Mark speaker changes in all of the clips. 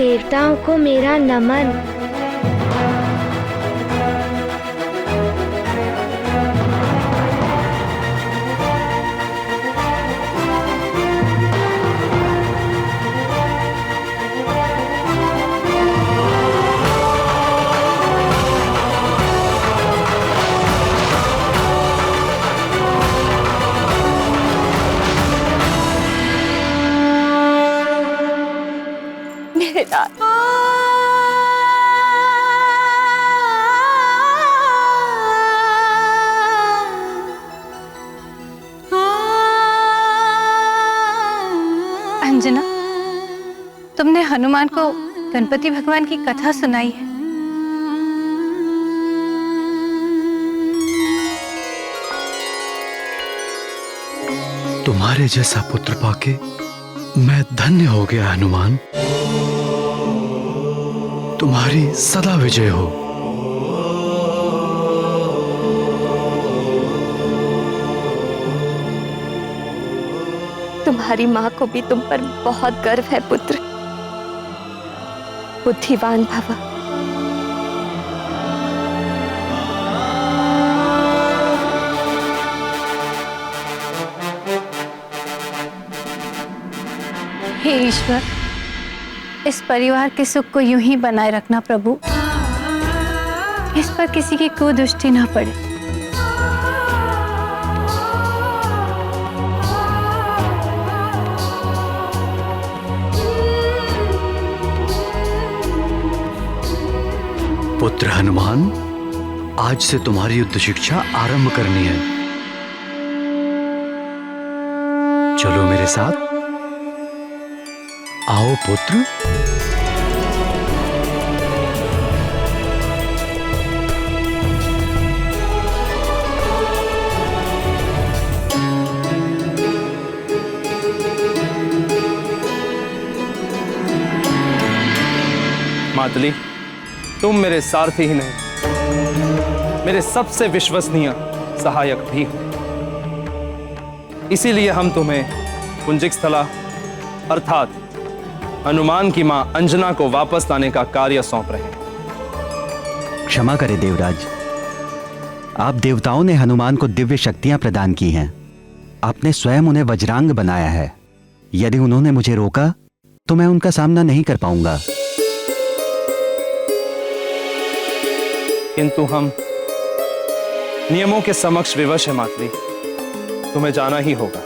Speaker 1: देवताओं को मेरा नमन।
Speaker 2: मेरे लाल,
Speaker 3: अंजना, तुमने हनुमान को गणपति भगवान की कथा सुनाई है।
Speaker 4: तुम्हारे जैसा पुत्र पाके मैं धन्य हो गया हनुमान। तुम्हारी सदा विजय हो।
Speaker 2: तुम्हारी माँ को भी तुम पर बहुत गर्व है पुत्र। बुद्धिवान भव।
Speaker 3: हे ईश्वर, इस परिवार के सुख को यूं ही बनाए रखना प्रभु। इस पर किसी की कुदृष्टि न पड़े।
Speaker 4: पुत्र हनुमान, आज से तुम्हारी युद्ध शिक्षा आरंभ करनी है। चलो मेरे साथ। आओ पुत्र।
Speaker 5: मातली, तुम मेरे सारथी ही नहीं, मेरे सबसे विश्वसनीय सहायक भी हो। इसीलिए हम तुम्हें पुंजिक स्थला अर्थात हनुमान की मां अंजना को वापस लाने का कार्य सौंप रहे हैं।
Speaker 6: क्षमा करें देवराज, आप देवताओं ने हनुमान को दिव्य शक्तियां प्रदान की हैं। आपने स्वयं उन्हें वज्रांग बनाया है। यदि उन्होंने मुझे रोका तो मैं उनका सामना नहीं कर पाऊंगा।
Speaker 5: किंतु हम नियमों के समक्ष विवश है मातली, तुम्हें जाना ही होगा।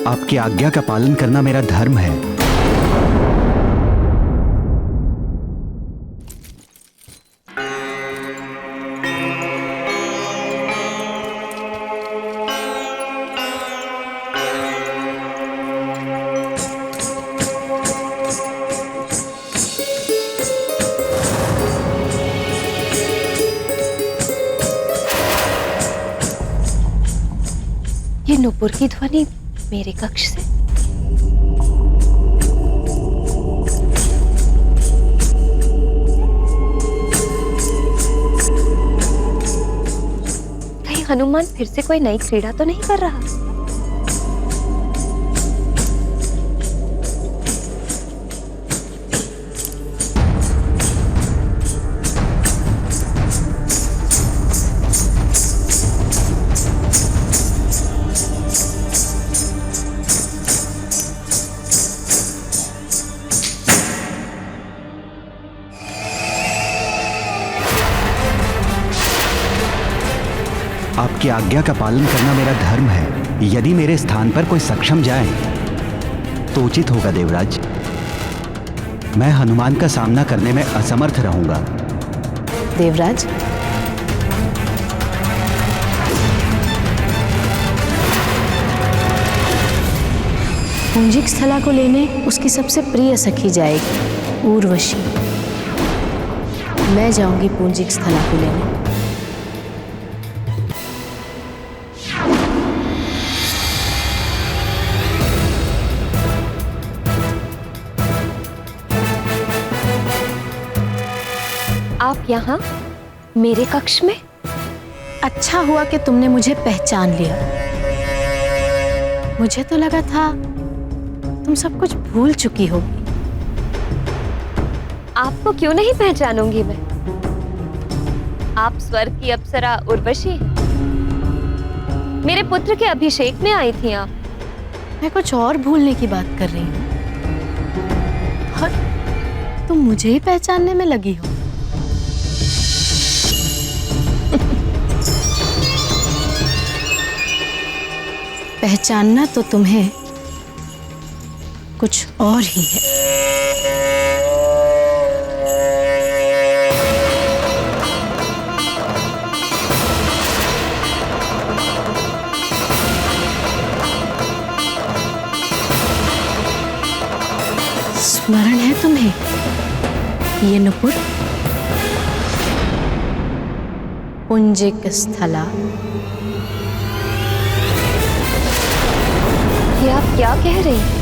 Speaker 6: आपकी आज्ञा का पालन करना मेरा धर्म है।
Speaker 2: ये नुपुर की ध्वनि मेरे कक्ष से। कहीं हनुमान फिर से कोई नई क्रीड़ा तो नहीं कर रहा?
Speaker 6: आपकी आज्ञा का पालन करना मेरा धर्म है। यदि मेरे स्थान पर कोई सक्षम जाए तो उचित होगा देवराज। मैं हनुमान का सामना करने में असमर्थ रहूंगा।
Speaker 7: देवराज, पुंजिक स्थला को लेने उसकी सबसे प्रिय सखी जाएगी, उर्वशी। मैं जाऊंगी पुंजिक स्थला को लेने।
Speaker 2: आप यहाँ मेरे कक्ष में?
Speaker 7: अच्छा हुआ कि तुमने मुझे पहचान लिया। मुझे तो लगा था तुम सब कुछ भूल चुकी होगी।
Speaker 2: आपको क्यों नहीं पहचानूंगी मैं? आप स्वर्ग की अप्सरा उर्वशी हैं। मेरे पुत्र के अभिषेक में आई थी आप।
Speaker 7: मैं कुछ और भूलने की बात कर रही हूँ और तुम मुझे ही पहचानने में लगी हो। पहचानना तो तुम्हें कुछ और ही है। स्मरण है तुम्हें ये नुपुर? पुंजिक स्थला।
Speaker 2: ये आप क्या कह रही हैं?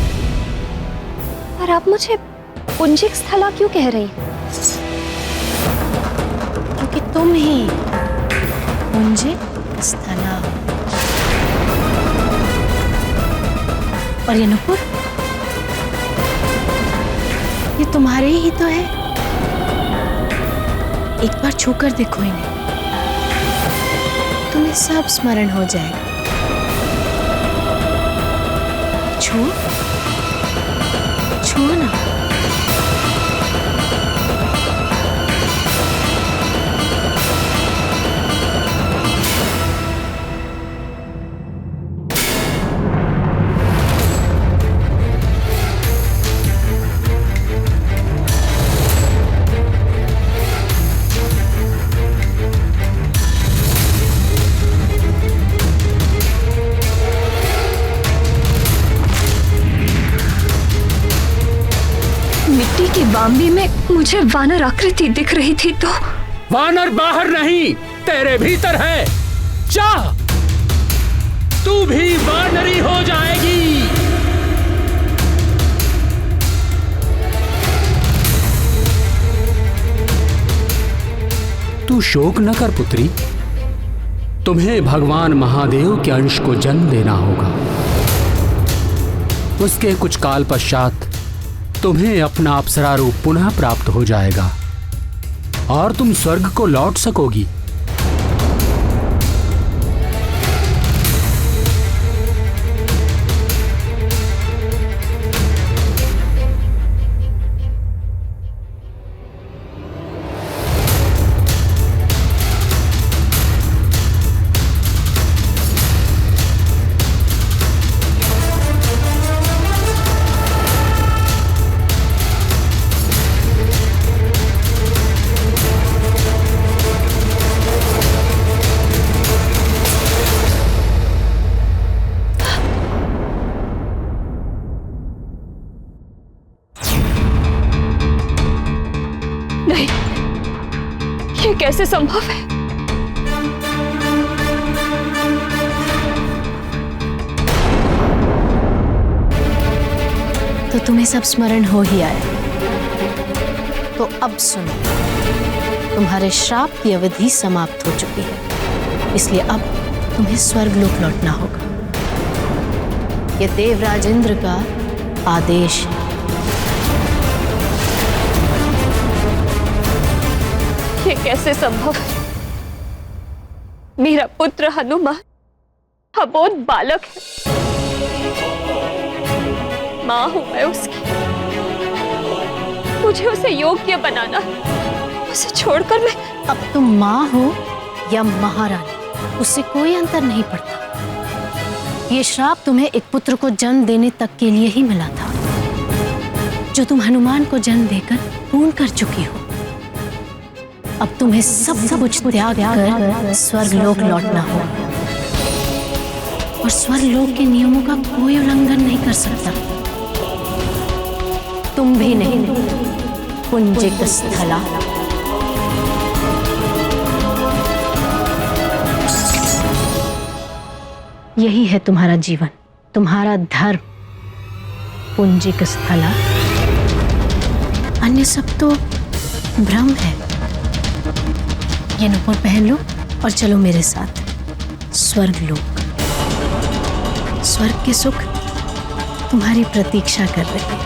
Speaker 2: और आप मुझे पुंजिक स्थला क्यों कह रही हैं?
Speaker 7: क्योंकि तुम ही पुंजिक स्थला। और ये नुपुर, ये तुम्हारे ही तो है। एक बार छूकर देखो इन्हें, तुम्हें सब स्मरण हो जाएगा। छू छू ना।
Speaker 2: मिट्टी की बाम्बी में मुझे वानर आकृति दिख रही थी तो
Speaker 8: वानर बाहर नहीं, तेरे भीतर है। चाह तू भी वानरी हो जाएगी। तू शोक न कर पुत्री, तुम्हें भगवान महादेव के अंश को जन्म देना होगा। उसके कुछ काल पश्चात तुम्हें अपना अप्सरा रूप पुनः प्राप्त हो जाएगा और तुम स्वर्ग को लौट सकोगी।
Speaker 2: नहीं, ये कैसे संभव है?
Speaker 7: तो तुम्हें सब स्मरण हो ही आया। तो अब सुनो, तुम्हारे श्राप की अवधि समाप्त हो चुकी है, इसलिए अब तुम्हें स्वर्गलोक लौटना होगा। यह देवराज इंद्र का आदेश है।
Speaker 2: ये कैसे संभव है? मेरा पुत्र हनुमान अबोध बालक है। मां हूं मैं उसकी। मुझे उसे योग्य बनाना, उसे छोड़कर मैं।
Speaker 7: अब तुम मां हो या महारानी, उससे कोई अंतर नहीं पड़ता। ये श्राप तुम्हें एक पुत्र को जन्म देने तक के लिए ही मिला था, जो तुम हनुमान को जन्म देकर पूर्ण कर चुकी हो। अब तुम्हें सब कुछ त्याग कर स्वर्गलोक लौटना होगा, और स्वर्गलोक के नियमों का कोई उल्लंघन नहीं कर सकता। तुम भी नहीं, पुंजिक स्थला। यही है तुम्हारा जीवन, तुम्हारा धर्म, पुंजिक स्थला। अन्य सब तो भ्रम है। ये नुपुर पहन लो और चलो मेरे साथ स्वर्गलोक। स्वर्ग के सुख तुम्हारी प्रतीक्षा कर रहे हैं।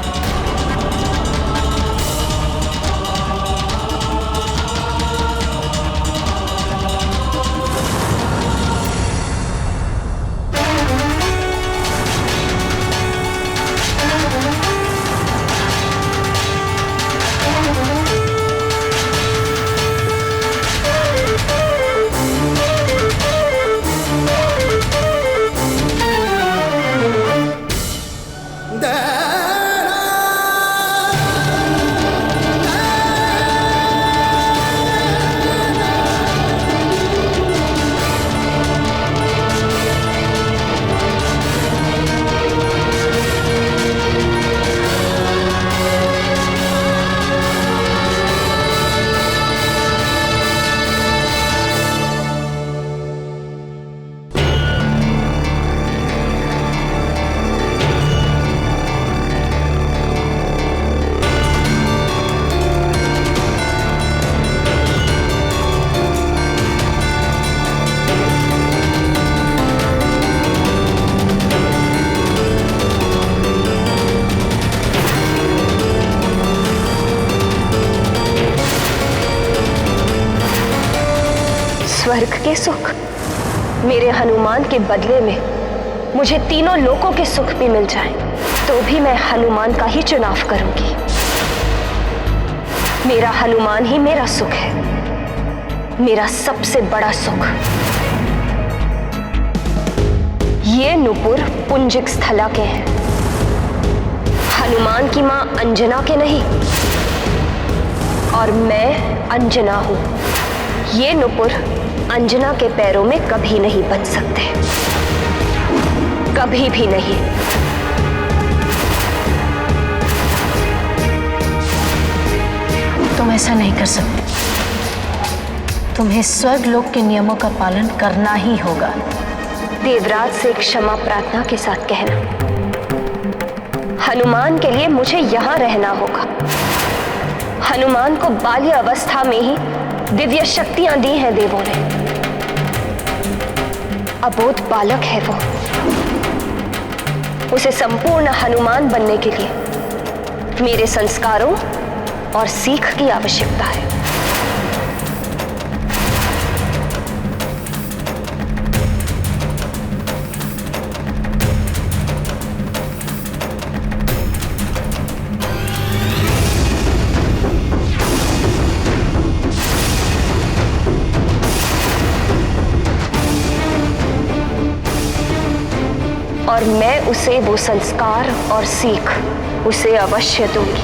Speaker 2: स्वर्ग के सुख, मेरे हनुमान के बदले में मुझे तीनों लोकों के सुख भी मिल जाएं, तो भी मैं हनुमान का ही चुनाव करूंगी। मेरा हनुमान ही मेरा सुख है, मेरा सबसे बड़ा सुख। ये नुपुर पुंजिक स्थला के हैं, हनुमान की मां अंजना के नहीं। और मैं अंजना हूं। ये नुपुर अंजना के पैरों में कभी नहीं बन सकते, कभी भी नहीं।
Speaker 7: तुम ऐसा नहीं कर सकते। तुम्हें स्वर्ग लोक के नियमों का पालन करना ही होगा।
Speaker 2: देवराज से क्षमा प्रार्थना के साथ कहना, हनुमान के लिए मुझे यहां रहना होगा। हनुमान को बाल्य अवस्था में ही दिव्य शक्तियां दी हैं देवों ने। अबोध बालक है वो, उसे संपूर्ण हनुमान बनने के लिए मेरे संस्कारों और सीख की आवश्यकता है। और मैं उसे वो संस्कार और सीख उसे अवश्य दूंगी।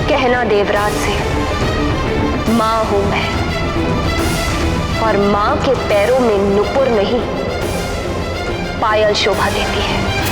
Speaker 2: कहना देवराज से, मां हूं मैं, और मां के पैरों में नुपुर नहीं पायल शोभा देती है।